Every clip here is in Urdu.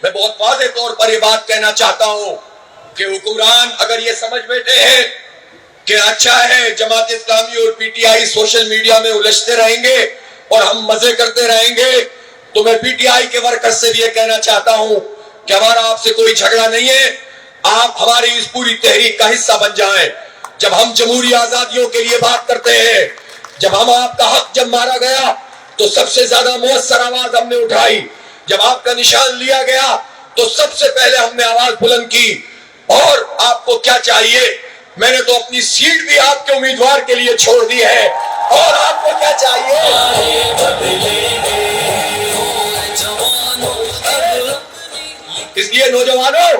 میں بہت واضح طور پر یہ بات کہنا چاہتا ہوں کہ حکمران اگر یہ سمجھ بیٹھے ہیں کہ اچھا ہے جماعت اسلامی اور P T I social media میں الجھتے رہیں گے اور ہم مزے کرتے رہیں گے، تو میں پی ٹی آئی کے ورکر سے بھی یہ کہنا چاہتا ہوں کہ ہمارا آپ سے کوئی جھگڑا نہیں ہے، آپ ہماری اس پوری تحریک کا حصہ بن جائیں۔ جب ہم جمہوری آزادیوں کے لیے بات کرتے ہیں، جب ہم آپ کا حق جب مارا گیا تو سب سے زیادہ مؤثر آواز ہم نے اٹھائی، جب آپ کا نشان لیا گیا تو سب سے پہلے ہم نے آواز بلند کی۔ اور آپ کو کیا چاہیے؟ میں نے تو اپنی سیٹ بھی آپ کے امیدوار کے لیے چھوڑ دی ہے، اور آپ کو کیا چاہیے؟ اس لیے نوجوانوں،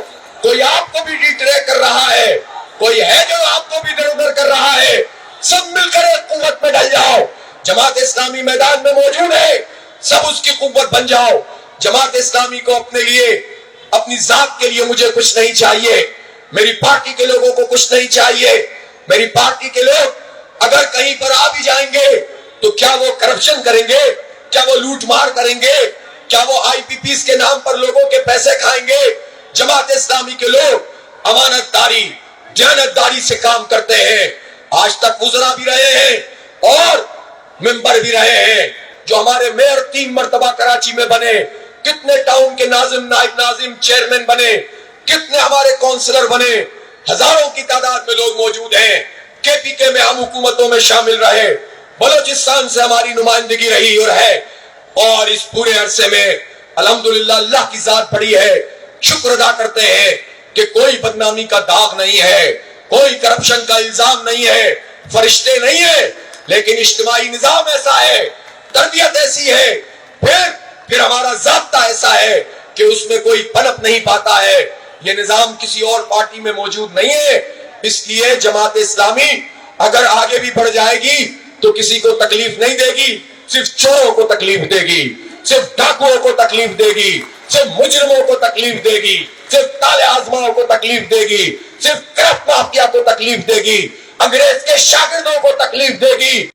کوئی آپ کو بھی ڈیٹریک کر رہا ہے، کوئی ہے جو آپ کو بھی ادھر ادھر کر رہا ہے، سب مل کر ایک قوت میں ڈل جاؤ۔ جماعت اسلامی میدان میں موجود ہے، سب اس کی قوت بن جاؤ۔ جماعت اسلامی کو اپنے لیے، اپنی ذات کے لیے مجھے کچھ نہیں چاہیے، میری پارٹی کے لوگوں کو کچھ نہیں چاہیے۔ میری پارٹی کے لوگ اگر کہیں پر آ بھی جائیں گے تو کیا وہ کرپشن کریں گے؟ کیا وہ لوٹ مار کریں گے؟ کیا وہ آئی پی پیز کے نام پر لوگوں کے پیسے کھائیں گے؟ جماعت اسلامی کے لوگ امانت داری، دیانت داری سے کام کرتے ہیں، آج تک وزراء بھی رہے ہیں اور ممبر بھی رہے ہیں۔ جو ہمارے میئر 3 مرتبہ کراچی میں بنے، کتنے ٹاؤن کے ناظم، نائب ناظم، چیئرمین بنے، کتنے ہمارے کونسلر بنے، ہزاروں کی تعداد میں لوگ موجود ہیں۔ کے پی کے میں ہم حکومتوں میں شامل رہے، بلوچستان سے ہماری نمائندگی رہی اور ہے، اور اس پورے عرصے میں الحمدللہ اللہ کی ذات بڑی ہے، شکر ادا کرتے ہیں کہ کوئی بدنامی کا داغ نہیں ہے، کوئی کرپشن کا الزام نہیں ہے، فرشتے نہیں ہیں، لیکن اجتماعی نظام ایسا ہے، تربیت ایسی ہے، پھر ہمارا ضابطہ ایسا ہے کہ اس میں کوئی پنپ نہیں پاتا ہے۔ یہ نظام کسی اور پارٹی میں موجود نہیں ہے، اس لیے جماعت اسلامی اگر آگے بھی بڑھ جائے گی تو کسی کو تکلیف نہیں دے گی، صرف چوروں کو تکلیف دے گی، صرف ڈاکوؤں کو تکلیف دے گی، صرف مجرموں کو تکلیف دے گی، صرف تالے آزماؤں کو تکلیف دے گی، صرف کرپٹ مافیا کو تکلیف دے گی، انگریز کے شاگردوں کو تکلیف دے گی۔